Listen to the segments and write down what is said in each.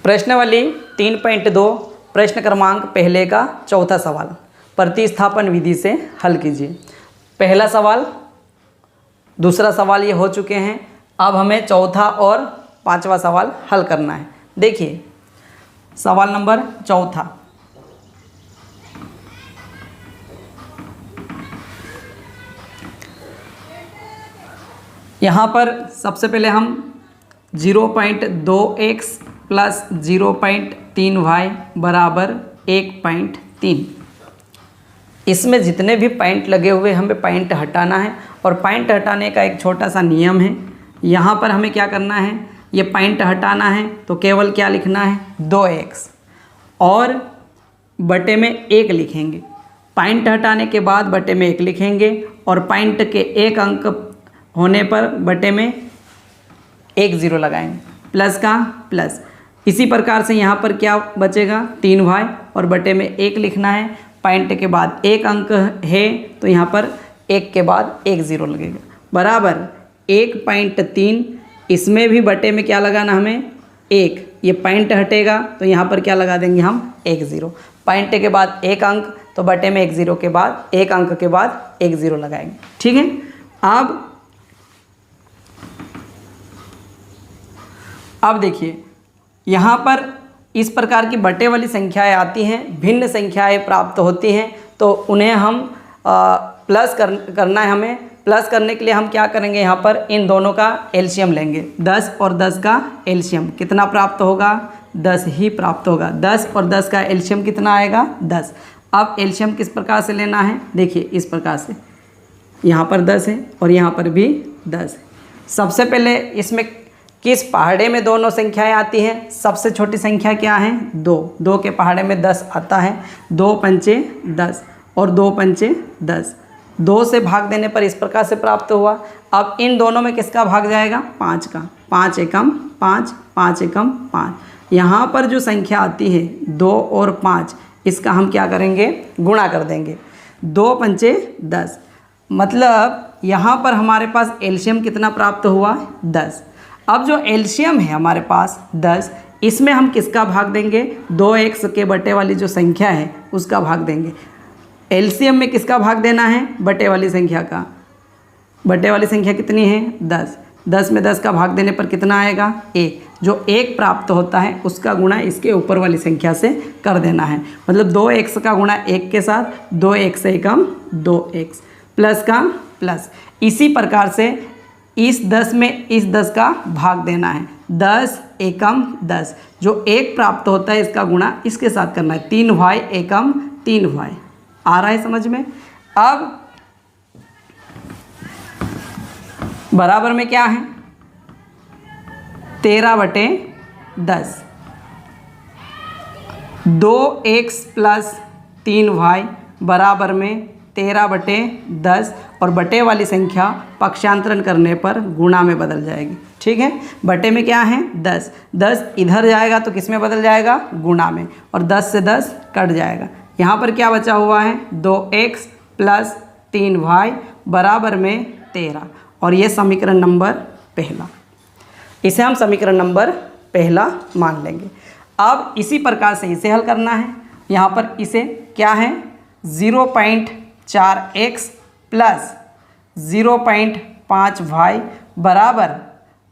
प्रश्नावली 3.2 प्रश्न क्रमांक पहले का चौथा सवाल प्रतिस्थापन विधि से हल कीजिए। पहला सवाल, दूसरा सवाल ये हो चुके हैं। अब हमें चौथा और पांचवा सवाल हल करना है। देखिए सवाल नंबर चौथा, यहाँ पर सबसे पहले हम 0.2x प्लस 0.3y बराबर 1.3, इसमें जितने भी पॉइंट लगे हुए हमें पॉइंट हटाना है। और पॉइंट हटाने का एक छोटा सा नियम है। यहाँ पर हमें क्या करना है, ये पॉइंट हटाना है तो केवल क्या लिखना है 2x और बटे में 1 लिखेंगे। पॉइंट हटाने के बाद बटे में 1 लिखेंगे और पॉइंट के एक अंक होने पर बटे में 1 0 लगाएंगे, प्लस का प्लस। इसी प्रकार से यहाँ पर क्या बचेगा 3y और बटे में 1 लिखना है। पॉइंट के बाद एक अंक है तो यहाँ पर 1 के बाद 1 0 लगेगा बराबर 1.3। इसमें भी बटे में क्या लगाना हमें 1, ये पॉइंट हटेगा तो यहाँ पर क्या लगा देंगे हम 1 0। पॉइंट के बाद एक अंक तो बटे में 1 0 के बाद एक अंक के बाद 1 0 लगाएंगे। ठीक है। अब देखिए यहाँ पर इस प्रकार की बटे वाली संख्याएं आती हैं, भिन्न संख्याएं प्राप्त होती हैं तो उन्हें हम प्लस करना है। हमें प्लस करने के लिए हम क्या करेंगे, यहाँ पर इन दोनों का एलसीएम लेंगे। 10 और 10 का एलसीएम कितना प्राप्त होगा, 10 ही प्राप्त होगा। 10 और 10 का एलसीएम कितना आएगा 10। अब एलसीएम किस प्रकार से लेना है, देखिए इस प्रकार से, यहाँ पर 10 है और यहाँ पर भी 10 है। सबसे पहले इसमें किस पहाड़े में दोनों संख्याएं आती हैं, सबसे छोटी संख्या क्या है 2। 2 के पहाड़े में 10 आता है। 2 पंचे 10 और 2 पंचे 10, 2 से भाग देने पर इस प्रकार से प्राप्त हुआ। अब इन दोनों में किसका भाग जाएगा 5 का। 5 एकम 5, 5 एकम 5। यहाँ पर जो संख्या आती है 2 और 5, इसका हम क्या करेंगे गुणा कर देंगे। 2 पंचे 10, मतलब यहाँ पर हमारे पास एलसीएम कितना प्राप्त हुआ 10। अब जो एलसीएम है हमारे पास 10, इसमें हम किसका भाग देंगे 2x के बटे वाली जो संख्या है उसका भाग देंगे। एलसीएम में किसका भाग देना है, बटे वाली संख्या का। बटे वाली संख्या कितनी है 10। 10 में 10 का भाग देने पर कितना आएगा 1। जो 1 प्राप्त होता है उसका गुणा इसके ऊपर वाली संख्या से कर देना है। मतलब 2x का गुणा 1 के साथ 2x एकम 2x प्लस का प्लस। इसी प्रकार से इस 10 में इस 10 का भाग देना है। 10 एकम 10, जो 1 प्राप्त होता है इसका गुणा इसके साथ करना है। 3y एकम 3y। आ रहा है समझ में। अब बराबर में क्या है 13/10। 2x प्लस 3y बराबर में 13/10 और बटे वाली संख्या पक्षांतरण करने पर गुणा में बदल जाएगी। ठीक है। बटे में क्या है 10, 10 इधर जाएगा तो किस में बदल जाएगा गुणा में, और 10 से 10 कट जाएगा। यहाँ पर क्या बचा हुआ है 2x प्लस 3y बराबर में 13, और ये समीकरण नंबर पहला, इसे हम समीकरण नंबर पहला मान लेंगे। अब इसी प्रकार से इसे हल करना है। यहाँ पर इसे क्या है 0.4x प्लस 0.5y बराबर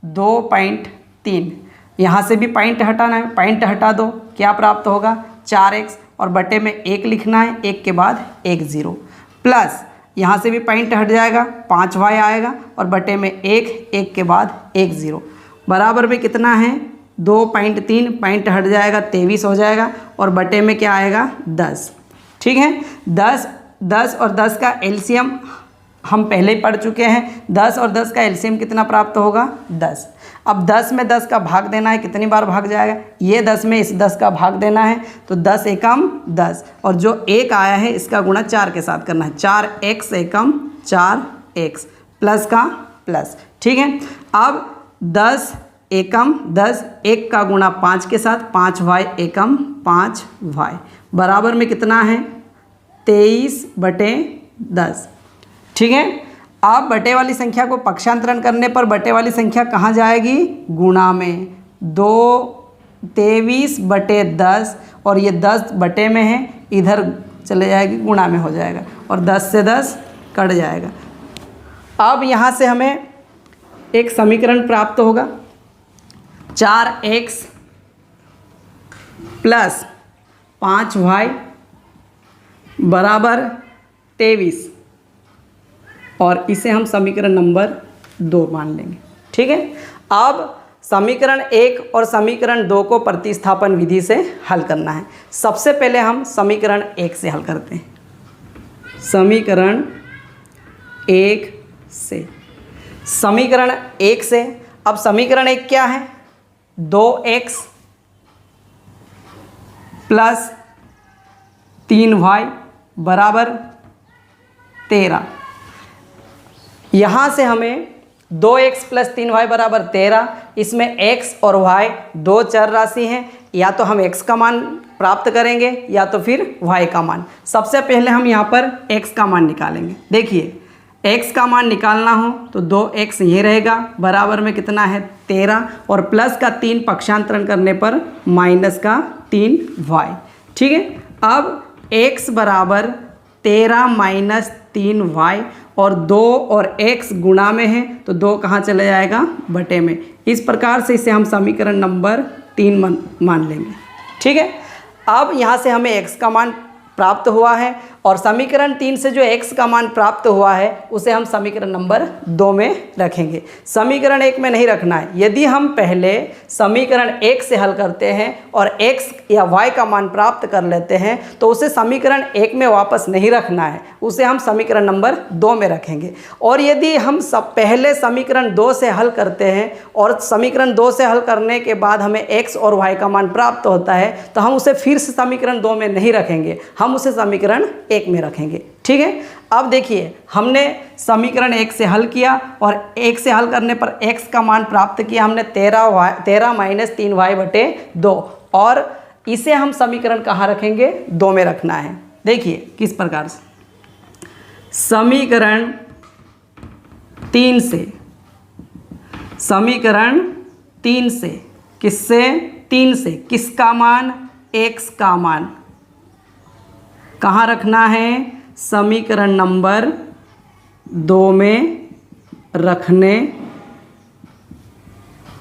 2.3। यहाँ से भी पॉइंट हटाना है, पॉइंट हटा दो, क्या प्राप्त होगा 4x और बटे में 1 लिखना है, 1 के बाद 1 0 प्लस यहाँ से भी पॉइंट हट जाएगा 5y आएगा और बटे में 1, 1 के बाद 1 0 बराबर में कितना है 2.3, पॉइंट हट जाएगा 23 हो जाएगा और बटे में क्या आएगा 10। ठीक है। 10 और 10 का एलसीएम हम पहले ही पढ़ चुके हैं। 10 और 10 का एलसीएम कितना प्राप्त होगा 10। अब 10 में 10 का भाग देना है, कितनी बार भाग जाएगा, ये 10 में इस 10 का भाग देना है तो 10 एकम 10 और जो 1 आया है इसका गुणा 4 के साथ करना है। 4x एकम 4x प्लस का प्लस। ठीक है। अब 10 एकम 10, 1 का गुणा 5 के साथ 5y एकम 5y बराबर में कितना है 23/10। ठीक है। अब बटे वाली संख्या को पक्षांतरण करने पर बटे वाली संख्या कहाँ जाएगी गुणा में। 2 23/10 और ये 10 बटे में है, इधर चले जाएगी गुणा में हो जाएगा और 10 से 10 कट जाएगा। अब यहाँ से हमें एक समीकरण प्राप्त होगा, 4x + 5y बराबर 23 और इसे हम समीकरण नंबर 2 मान लेंगे। ठीक है, अब समीकरण 1 और समीकरण 2 को प्रतिस्थापन विधि से हल करना है। सबसे पहले हम समीकरण 1 से हल करते हैं। समीकरण 1 से, समीकरण 1 से, अब समीकरण 1 क्या है, 2x + 3y बराबर 13। यहाँ से हमें 2x + 3y बराबर 13, इसमें x और y दो चर राशि हैं, या तो हम x का मान प्राप्त करेंगे या तो फिर y का मान। सबसे पहले हम यहाँ पर x का मान निकालेंगे। देखिए, x का मान निकालना हो तो 2x ये रहेगा, बराबर में कितना है 13 और प्लस का 3 पक्षांतरण करने पर माइनस का 3y। ठीक है, अब x बराबर 13 - 3y और 2 और x गुणा में है तो 2 कहाँ चले जाएगा, बटे में। इस प्रकार से इसे हम समीकरण नंबर 3 मान लेंगे। ठीक है, अब यहाँ से हमें x का मान प्राप्त हुआ है और समीकरण 3 से जो x का मान प्राप्त हुआ है उसे हम समीकरण नंबर 2 में रखेंगे, समीकरण 1 में नहीं रखना है। यदि हम पहले समीकरण 1 से हल करते हैं और x या y का मान प्राप्त कर लेते हैं तो उसे समीकरण 1 में वापस नहीं रखना है, उसे हम समीकरण नंबर 2 में रखेंगे। और यदि हम पहले समीकरण 2 से हल करते हैं और समीकरण 2 से हल करने के बाद हमें x और y का मान प्राप्त होता है तो हम उसे फिर से समीकरण 2 में नहीं रखेंगे, हम उसे समीकरण 1 में रखेंगे। ठीक है, अब देखिए, हमने समीकरण 1 से हल किया और 1 से हल करने पर x का मान प्राप्त किया हमने 13 - 3y बटे 2 और इसे हम समीकरण कहाँ रखेंगे, 2 में रखना है। देखिए किस प्रकार से, समीकरण 3 से, समीकरण 3 से किससे, 3 से किसका मान, x का मान कहाँ रखना है, समीकरण नंबर 2 में रखने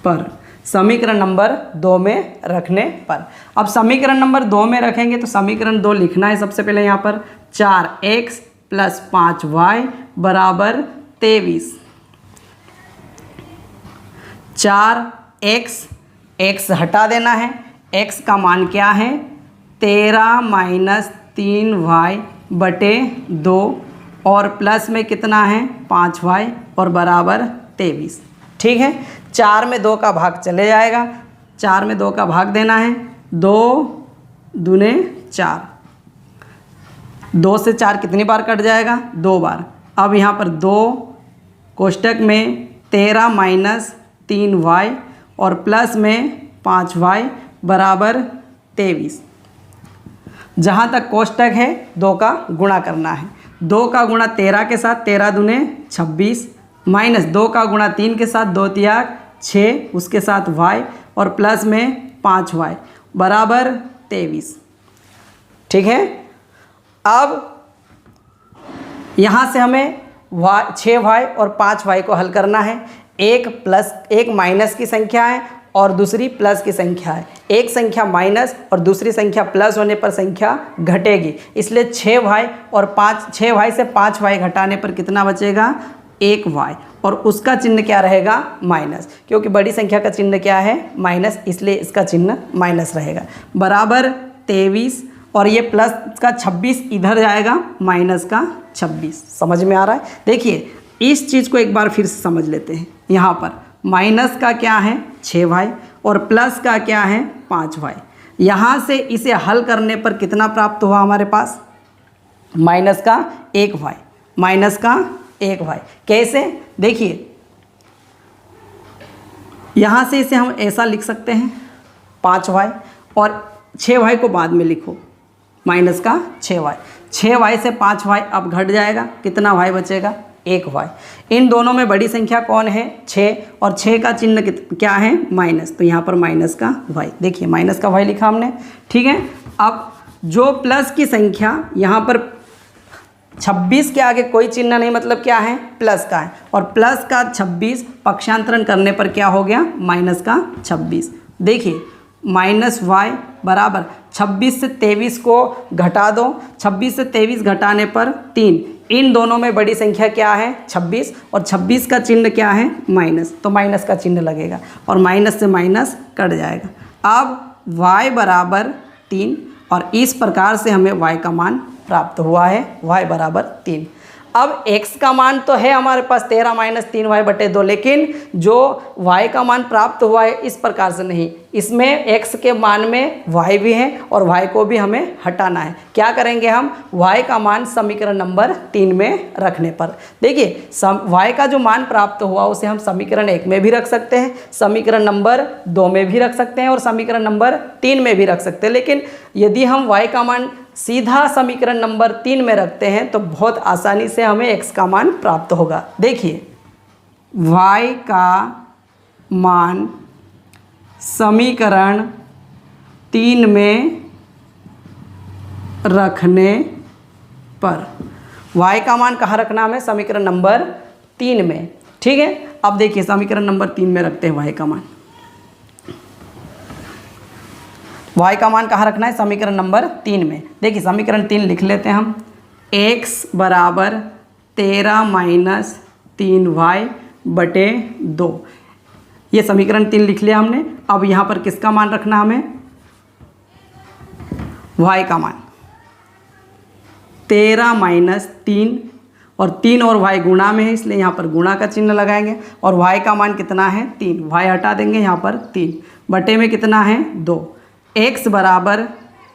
पर, समीकरण नंबर 2 में रखने पर। अब समीकरण नंबर 2 में रखेंगे तो समीकरण 2 लिखना है सबसे पहले यहाँ पर, 4x + 5y बराबर 23। 4x, x हटा देना है, x का मान क्या है 13 - 3y बटे 2 और प्लस में कितना है 5y और बराबर 23। ठीक है, 4 में 2 का भाग चले जाएगा, 4 में 2 का भाग देना है, 2 दूने 4, 2 से 4 कितनी बार कट जाएगा, 2 बार। अब यहाँ पर 2 कोष्टक में 13 - 3y और प्लस में 5y बराबर 23। जहाँ तक कोष्टक है 2 का गुणा करना है, 2 का गुणा 13 के साथ 13 दूने 26 माइनस 2 का गुणा 3 के साथ 2 तियाग 6, उसके साथ y और प्लस में 5y बराबर 23। ठीक है, अब यहाँ से हमें 6y और 5y को हल करना है। एक माइनस की संख्या है और दूसरी प्लस की संख्या है, एक संख्या माइनस और दूसरी संख्या प्लस होने पर संख्या घटेगी, इसलिए 6y और 6y से 5y घटाने पर कितना बचेगा 1y और उसका चिन्ह क्या रहेगा माइनस, क्योंकि बड़ी संख्या का चिन्ह क्या है माइनस, इसलिए इसका चिन्ह माइनस रहेगा बराबर 23 और ये प्लस का 26 इधर जाएगा माइनस का 26। समझ में आ रहा है। देखिए इस चीज़ को एक बार फिर से समझ लेते हैं। यहाँ पर माइनस का क्या है 6y और प्लस का क्या है 5y। यहाँ से इसे हल करने पर कितना प्राप्त हुआ हमारे पास माइनस का 1y, माइनस का 1y। कैसे, देखिए यहाँ से इसे हम ऐसा लिख सकते हैं 5y और 6y को बाद में लिखो माइनस का 6y। 6y से 5y अब घट जाएगा, कितना y बचेगा 1 y। इन दोनों में बड़ी संख्या कौन है 6, और 6 का चिन्ह क्या है माइनस, तो यहाँ पर माइनस का y। देखिए माइनस का y लिखा हमने, ठीक है। अब जो प्लस की संख्या यहाँ पर 26 के आगे कोई चिन्ह नहीं, मतलब क्या है प्लस का है, और प्लस का 26 पक्षांतरण करने पर क्या हो गया माइनस का 26। देखिए माइनस y बराबर 26 से 23 को घटा दो, 26 से 23 घटाने पर 3। इन दोनों में बड़ी संख्या क्या है 26, और 26 का चिन्ह क्या है माइनस, तो माइनस का चिन्ह लगेगा और माइनस से माइनस कट जाएगा। अब y बराबर 3, और इस प्रकार से हमें y का मान प्राप्त हुआ है, y बराबर 3। अब x का मान तो है हमारे पास 13 माइनस 3y/2, लेकिन जो y का मान प्राप्त हुआ है इस प्रकार से नहीं, इसमें x के मान में y भी है और y को भी हमें हटाना है। क्या करेंगे हम, y का मान समीकरण नंबर 3 में रखने पर, देखिए y का जो मान प्राप्त हुआ उसे हम समीकरण 1 में भी रख सकते हैं, समीकरण नंबर 2 में भी रख सकते हैं और समीकरण नंबर 3 में भी रख सकते हैं। लेकिन यदि हम y का मान सीधा समीकरण नंबर 3 में रखते हैं तो बहुत आसानी से हमें x का मान प्राप्त होगा। देखिए y का मान समीकरण 3 में रखने पर, y का मान कहाँ रखना हमें समीकरण नंबर 3 में, ठीक है। अब देखिए समीकरण नंबर 3 में रखते हैं y का मान, y का मान कहाँ रखना है समीकरण नंबर 3 में। देखिए समीकरण 3 लिख लेते हैं हम, x बराबर 13 माइनस 3y/2, ये समीकरण 3 लिख लिया हमने। अब यहाँ पर किसका मान रखना हमें, y का मान 13 माइनस 3, और 3 और y गुणा में है इसलिए यहाँ पर गुणा का चिन्ह लगाएंगे, और y का मान कितना है 3, y हटा देंगे, यहाँ पर 3 बटे में कितना है 2, x बराबर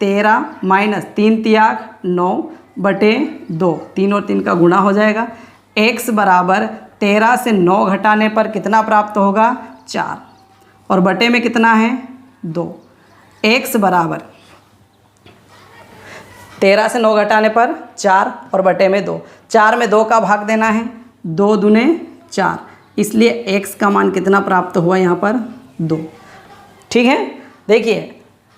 13 माइनस 3 तियाग 9/2, 3 और 3 का गुणा हो जाएगा। x बराबर 13 से 9 घटाने पर कितना प्राप्त होगा 4, और बटे में कितना है 2। x बराबर 13 से 9 घटाने पर 4 और बटे में 2, 4 में 2 का भाग देना है, 2 दूने 4, इसलिए x का मान कितना प्राप्त हुआ यहाँ पर 2, ठीक है। देखिए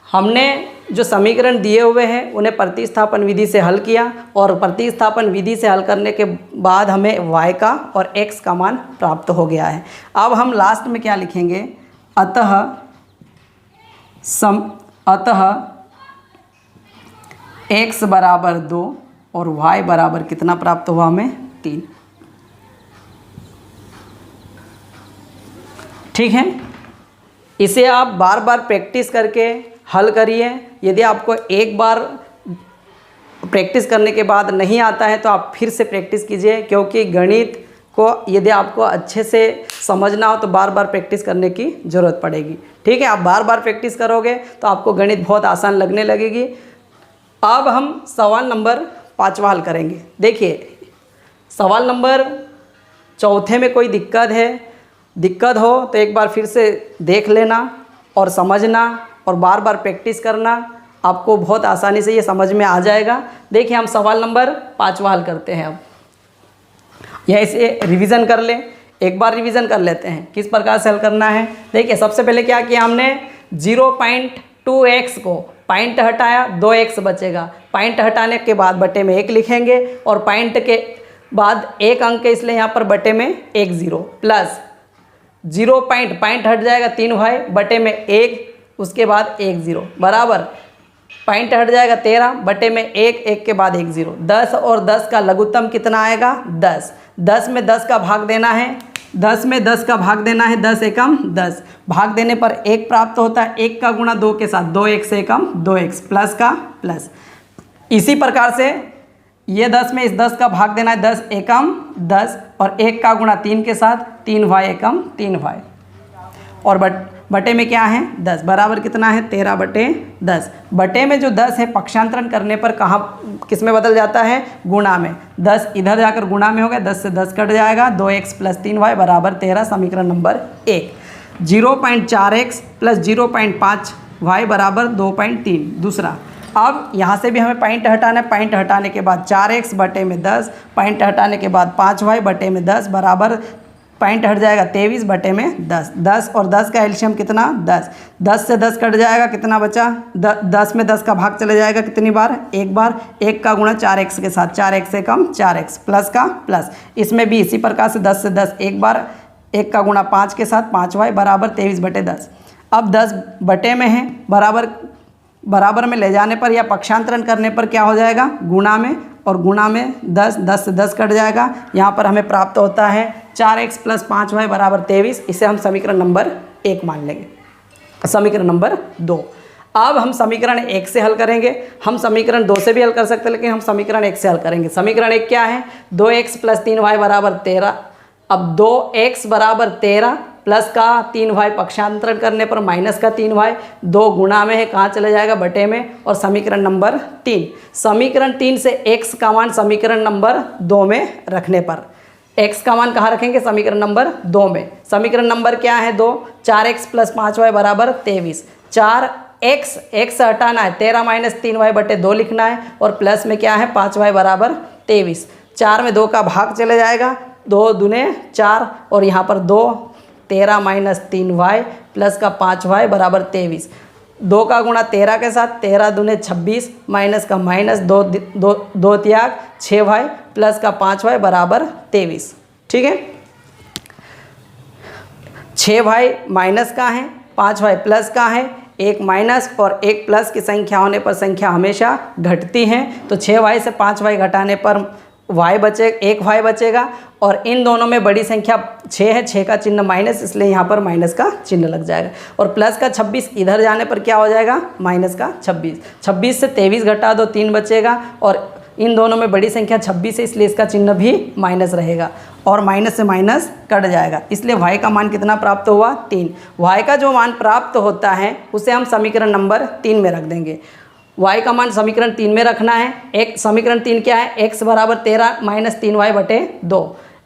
हमने जो समीकरण दिए हुए हैं उन्हें प्रतिस्थापन विधि से हल किया, और प्रतिस्थापन विधि से हल करने के बाद हमें y का और x का मान प्राप्त हो गया है। अब हम लास्ट में क्या लिखेंगे, अतः x बराबर 2 और y बराबर कितना प्राप्त हुआ हमें 3, ठीक है। इसे आप बार बार प्रैक्टिस करके हल करिए। यदि आपको एक बार प्रैक्टिस करने के बाद नहीं आता है तो आप फिर से प्रैक्टिस कीजिए, क्योंकि गणित को यदि आपको अच्छे से समझना हो तो बार बार प्रैक्टिस करने की ज़रूरत पड़ेगी, ठीक है। आप बार बार प्रैक्टिस करोगे तो आपको गणित बहुत आसान लगने लगेगी। अब हम सवाल नंबर 5 हल करेंगे। देखिए सवाल नंबर 4 में कोई दिक्कत हो तो एक बार फिर से देख लेना और समझना और बार बार प्रैक्टिस करना, आपको बहुत आसानी से ये समझ में आ जाएगा। देखिए हम सवाल नंबर 5 हल करते हैं। अब यह इसे रिवीजन कर लें, एक बार रिवीजन कर लेते हैं किस प्रकार से हल करना है। देखिए सबसे पहले क्या किया हमने, 0.2x को पॉइंट हटाया, 2x बचेगा, पॉइंट हटाने के बाद बटे में 1 लिखेंगे, और पॉइंट के बाद 1 अंक है इसलिए यहाँ पर बटे में 1 0, प्लस 0 पॉइंट हट जाएगा 3y बटे में 1, उसके बाद 1 0 बराबर पॉइंट हट जाएगा 13 बटे में 1 के बाद 1 0। 10 और 10 का लघुत्तम कितना आएगा 10, 10 में 10 का भाग देना है, 10 में 10 का भाग देना है, 10 एकम 10, भाग देने पर 1 प्राप्त होता है, 1 का गुणा 2 के साथ, 2 1 से एकम 2x, प्लस का प्लस। इसी प्रकार से ये 10 में इस 10 का भाग देना है, 10 एकम 10, और 1 का गुणा 3 के साथ, 3y एकम 3y, और बटे में क्या है 10, बराबर कितना है 13/10। बटे में जो 10 है पक्षांतरण करने पर कहाँ किस में बदल जाता है, गुणा में। 10 इधर जाकर गुणा में हो गया, 10 से 10 कट जाएगा, 2x + 3y बराबर 13, समीकरण नंबर 1। 0.4x + 0.5y बराबर 2.3 दूसरा। अब यहाँ से भी हमें पॉइंट हटाना है। पॉइंट हटाने के बाद 4x बटे में 10, पॉइंट हटाने के बाद 5y बटे में 10 बराबर पॉइंट हट जाएगा 23 बटे में 10। 10 और 10 का एलसीएम कितना 10। 10 से 10 कट जाएगा, कितना बचा 10 में 10 का भाग चले जाएगा कितनी बार, एक बार। 1 का गुणा 4x के साथ, 4x से कम 4x प्लस का प्लस। इसमें भी इसी प्रकार से 10 से 10 एक बार, 1 का गुणा 5 के साथ 5y बराबर 23 बटे 10। अब 10 बटे में है, बराबर में ले जाने पर या पक्षांतरण करने पर क्या हो जाएगा, गुणा में, और गुणा में 10 से 10 कट जाएगा। यहाँ पर हमें प्राप्त होता है 4x प्लस 5y बराबर 23। इसे हम समीकरण नंबर 1 मान लेंगे। समीकरण नंबर 2। अब हम समीकरण 1 से हल करेंगे। हम समीकरण 2 से भी हल कर सकते हैं, लेकिन हम समीकरण 1 से हल करेंगे। समीकरण 1 क्या है, 2x प्लस 3y बराबर 13। अब 2x बराबर 13 प्लस का 3y पक्षांतरण करने पर माइनस का 3y, 2 गुणा में है, कहाँ चले जाएगा, बटे में। और समीकरण नंबर 3, समीकरण 3 से x का मान समीकरण नंबर 2 में रखने पर, x का मान कहाँ रखेंगे, समीकरण नंबर 2 में। समीकरण नंबर क्या है 2, 4x प्लस 5y बराबर 23। 4x हटाना है, 13 माइनस 3y बटे 2 लिखना है, और प्लस में क्या है 5y बराबर 23। 4 में 2 का भाग चले जाएगा, 2 दूने 4, और यहाँ पर 2, 13 माइनस 3y प्लस का 5y बराबर 23। 2 का गुणा 13 के साथ, 13 दूने 26 माइनस का माइनस, 2 त्याग 6y प्लस का 5y बराबर 23। ठीक है, 6y माइनस का है, 5y प्लस का है। एक माइनस और एक प्लस की संख्या होने पर संख्या हमेशा घटती है, तो 6y से 5y घटाने पर y बचे, 1y बचेगा। और इन दोनों में बड़ी संख्या 6 है, 6 का चिन्ह माइनस, इसलिए यहाँ पर माइनस का चिन्ह लग जाएगा। और प्लस का 26 इधर जाने पर क्या हो जाएगा, माइनस का 26। 26 से 23 घटा दो, 3 बचेगा। और इन दोनों में बड़ी संख्या 26 है, इसलिए इसका चिन्ह भी माइनस रहेगा, और माइनस से माइनस कट जाएगा। इसलिए y का मान कितना प्राप्त हुआ, 3। y का जो मान प्राप्त होता है उसे हम समीकरण नंबर 3 में रख देंगे। y का मान समीकरण 3 में रखना है। एक समीकरण 3 क्या है, x बराबर 13 माइनस 3y बटे 2।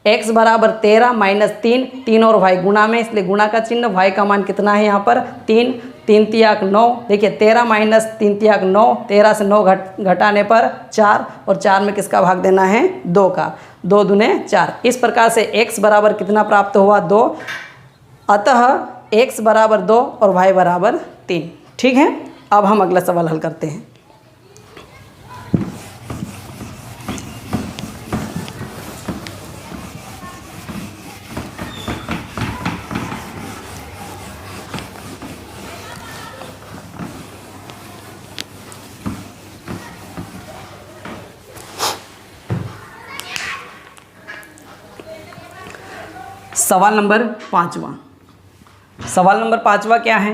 x बराबर 13 माइनस 3 और y गुणा में, इसलिए गुणा का चिन्ह। y का मान कितना है यहाँ पर 3, 3 तियाक 9। देखिए 13 माइनस 3 तियाक 9, 13 से 9 घटाने पर 4, और 4 में किसका भाग देना है, 2 का, 2 दूने 4। इस प्रकार से x बराबर कितना प्राप्त हुआ, 2। अतः x बराबर 2 और y बराबर 3। ठीक है, अब हम अगला सवाल हल करते हैं। सवाल नंबर 5वां। सवाल नंबर 5वां क्या है,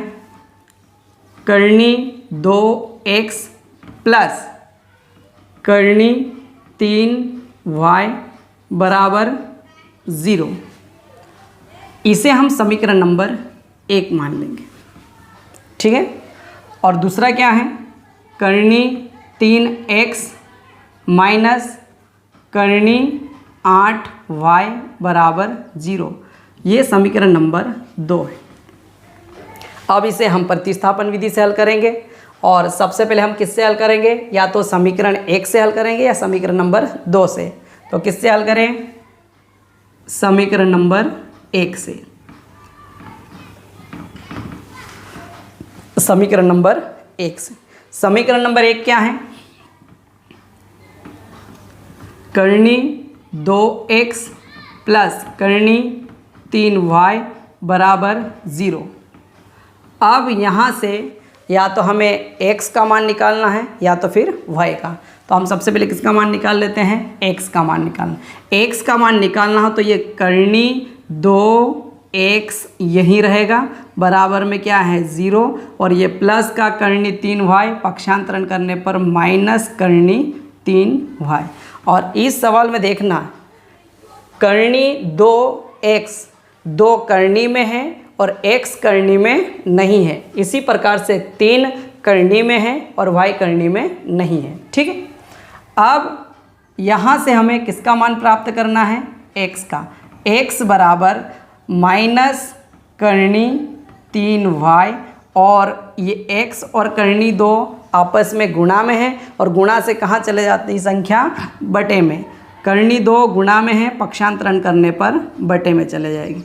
Karni 2x plus Karni 3y बराबर 0, इसे हम समीकरण नंबर 1 मान लेंगे। ठीक है, और दूसरा क्या है, Karni 3x minus Karni 8y बराबर 0, ये समीकरण नंबर 2 है। अब इसे हम प्रतिस्थापन विधि से हल करेंगे, और सबसे पहले हम किससे हल करेंगे, या तो समीकरण 1 से हल करेंगे या समीकरण नंबर 2 से। तो किससे हल करें, समीकरण नंबर 1 से। समीकरण नंबर 1 से, समीकरण नंबर 1 क्या है, Karni 2x plus Karni 3y बराबर 0। अब यहाँ से या तो हमें x का मान निकालना है या तो फिर y का। तो हम सबसे पहले किसका मान निकाल लेते हैं, x का मान निकालना। x का मान निकालना हो तो ये कर्णी 2x यहीं रहेगा, बराबर में क्या है 0, और ये प्लस का कर्णी 3y पक्षांतरण करने पर माइनस कर्णी 3y। और इस सवाल में देखना, कर्णी 2x 2 कर्णी में है और x कर्णी में नहीं है, इसी प्रकार से 3 कर्णी में है और y कर्णी में नहीं है। ठीक है, अब यहाँ से हमें किसका मान प्राप्त करना है, x का। x बराबर माइनस कर्णी 3y, और ये x और कर्णी 2 आपस में गुणा में है और गुणा से कहाँ चले जाती है संख्या, बटे में। करनी 2 गुणा में है, पक्षांतरण करने पर बटे में चले जाएगी।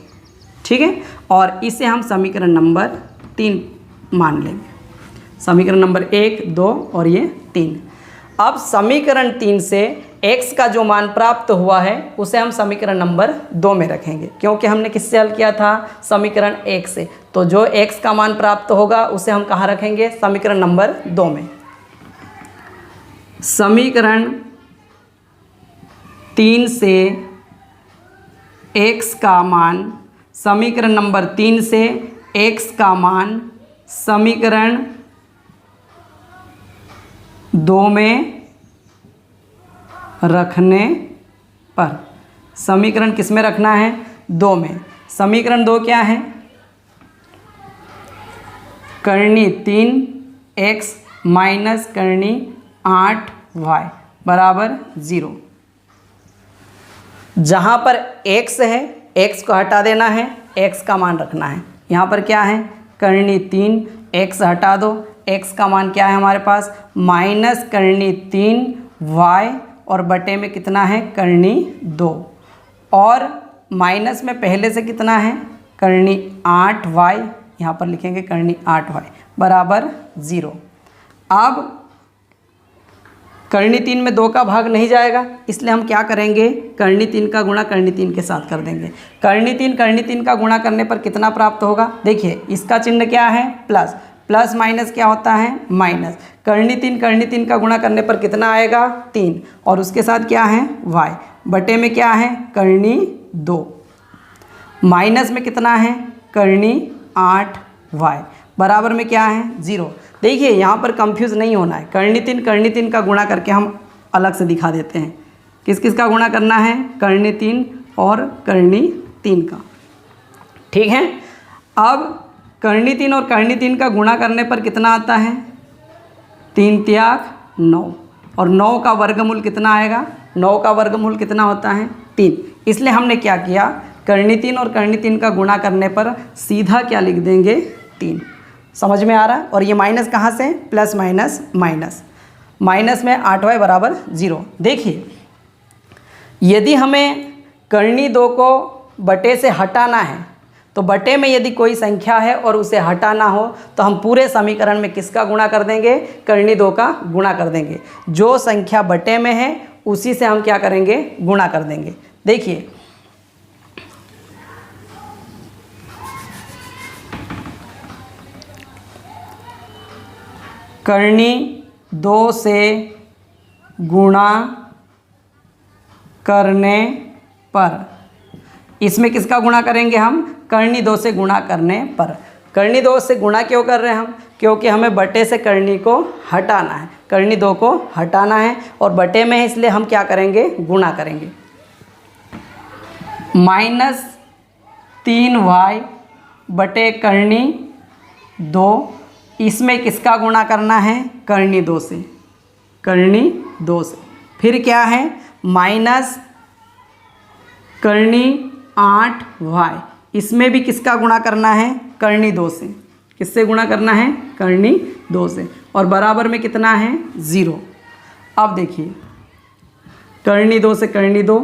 ठीक है, और इसे हम समीकरण नंबर 3 मान लेंगे। समीकरण नंबर 1, 2 और ये 3। अब समीकरण 3 से x का जो मान प्राप्त हुआ है उसे हम समीकरण नंबर 2 में रखेंगे, क्योंकि हमने किससे हल किया था, समीकरण 1 से। तो जो x का मान प्राप्त होगा उसे हम कहाँ रखेंगे, समीकरण नंबर 2 में। समीकरण 3 से x का मान, समीकरण नंबर 3 से x का मान समीकरण 2 में रखने पर, समीकरण किस में रखना है, 2 में। समीकरण 2 क्या है, करनी 3x माइनस करनी 8y बराबर 0। जहाँ पर x है x को हटा देना है, x का मान रखना है। यहाँ पर क्या है, करनी 3, x हटा दो, x का मान क्या है हमारे पास, माइनस करनी 3y और बटे में कितना है, करनी 2, और माइनस में पहले से कितना है, करनी 8y, यहाँ पर लिखेंगे करनी 8y बराबर 0। अब करनी 3 में 2 का भाग नहीं जाएगा, इसलिए हम क्या करेंगे, करनी 3 का गुणा करनी 3 के साथ कर देंगे। करनी 3 का गुणा करने पर कितना प्राप्त होगा, देखिए इसका चिन्ह क्या है, प्लस, प्लस माइनस क्या होता है, माइनस। करनी 3 का गुणा करने पर कितना आएगा, 3, और उसके साथ क्या है, y, बटे में क्या है, करनी 2, माइनस में कितना है, करनी 8y बराबर में क्या है, 0। देखिए यहाँ पर कंफ्यूज नहीं होना है, करनी 3 का गुणा करके हम अलग से दिखा देते हैं। किस किस का गुणा करना है, करनी 3 और करनी 3 का। ठीक है, अब करनी 3 और करनी 3 का गुणा करने पर कितना आता है, 3 तियाक 9, और 9 का वर्गमूल कितना आएगा, 9 का वर्गमूल कितना होता है, 3। इसलिए हमने क्या किया, करनी 3 और करनी 3 का गुणा करने पर सीधा क्या लिख देंगे, 3। समझ में आ रहा है। और ये माइनस कहाँ से, प्लस माइनस माइनस, माइनस में 8y बराबर 0। देखिए यदि हमें करनी 2 को बटे से हटाना है, तो बटे में यदि कोई संख्या है और उसे हटाना हो तो हम पूरे समीकरण में किसका गुणा कर देंगे, करनी 2 का गुणा कर देंगे। जो संख्या बटे में है उसी से हम क्या करेंगे, गुणा कर देंगे। देखिए करनी 2 से गुणा करने पर, इसमें किसका गुणा करेंगे हम, करनी 2 से गुणा करने पर। करनी 2 से गुणा क्यों कर रहे हैं हम, क्योंकि हमें बटे से करनी को हटाना है, करनी 2 को हटाना है और बटे में है, इसलिए हम क्या करेंगे, गुणा करेंगे। माइनस 3y बटे करनी 2, इसमें किसका गुणा करना है, करनी 2 से, करनी 2 से। फिर क्या है, माइनस करनी 8y, इसमें भी किसका गुणा करना है, करनी 2 से। किससे गुणा करना है, करनी 2 से, और बराबर में कितना है, 0। अब देखिए करनी 2 से करनी 2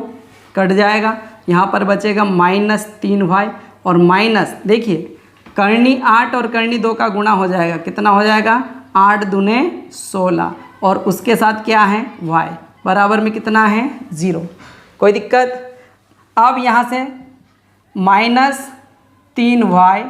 कट जाएगा, यहाँ पर बचेगा माइनस 3y और माइनस, देखिए करनी 8 और करनी 2 का गुणा हो जाएगा, कितना हो जाएगा, 8 दूने 16, और उसके साथ क्या है, y बराबर में कितना है, 0। कोई दिक्कत। अब यहाँ से माइनस 3y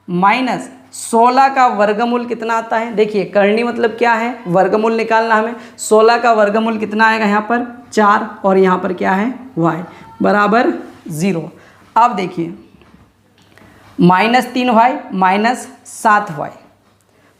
माइनस 16 का वर्गमूल कितना आता है, देखिए करनी मतलब क्या है, वर्गमूल निकालना हमें। 16 का वर्गमूल कितना आएगा, यहाँ पर 4 और यहाँ पर क्या है, y बराबर 0। अब देखिए माइनस 3y माइनस 7y,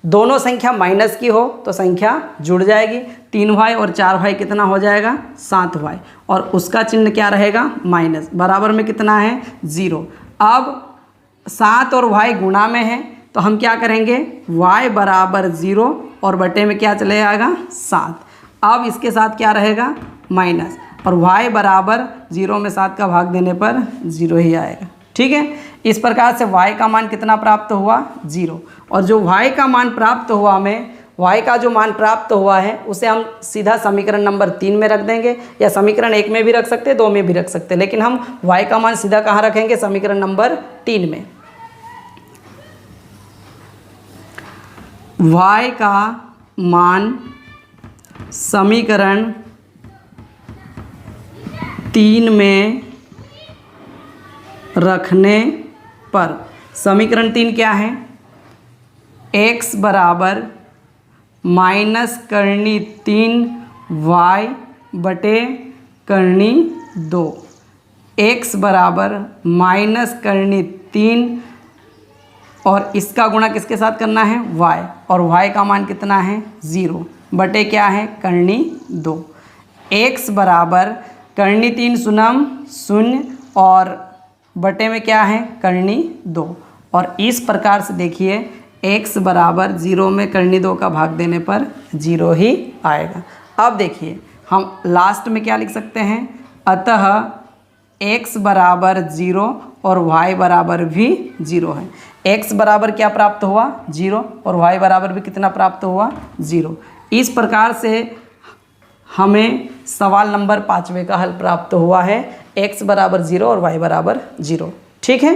दोनों संख्या माइनस की हो तो संख्या जुड़ जाएगी। 3y और 4y कितना हो जाएगा, 7y, और उसका चिन्ह क्या रहेगा, माइनस, बराबर में कितना है, 0। अब 7 और y गुणा में है तो हम क्या करेंगे, y बराबर 0 और बटे में क्या चले जाएगा, 7। अब इसके साथ क्या रहेगा, माइनस, और y बराबर 0 में 7 का भाग देने पर 0 ही आएगा। ठीक है, इस प्रकार से y का मान कितना प्राप्त हुआ, 0। और जो y का मान प्राप्त हुआ हमें, y का जो मान प्राप्त हुआ है उसे हम सीधा समीकरण नंबर 3 में रख देंगे, या समीकरण 1 में भी रख सकते हैं, 2 में भी रख सकते हैं, लेकिन हम y का मान सीधा कहाँ रखेंगे, समीकरण नंबर 3 में। y का मान समीकरण 3 में रखने पर समीकरण 3 क्या है, x बराबर माइनस करनी 3 y बटे करनी 2, x बराबर माइनस करनी 3 और इसका गुणा किसके साथ करना है, y, और y का मान कितना है 0 बटे क्या है करनी 2, x बराबर करनी 3 शून्यम 0 और बटे में क्या है करनी 2, और इस प्रकार से देखिए x बराबर 0 में करनी 2 का भाग देने पर 0 ही आएगा। अब देखिए हम लास्ट में क्या लिख सकते हैं, अतः x बराबर 0 और y बराबर भी 0 है। x बराबर क्या प्राप्त हुआ 0 और y बराबर भी कितना प्राप्त हुआ 0। इस प्रकार से हमें सवाल नंबर 5वें का हल प्राप्त हुआ है, x बराबर 0 और y बराबर 0। ठीक है।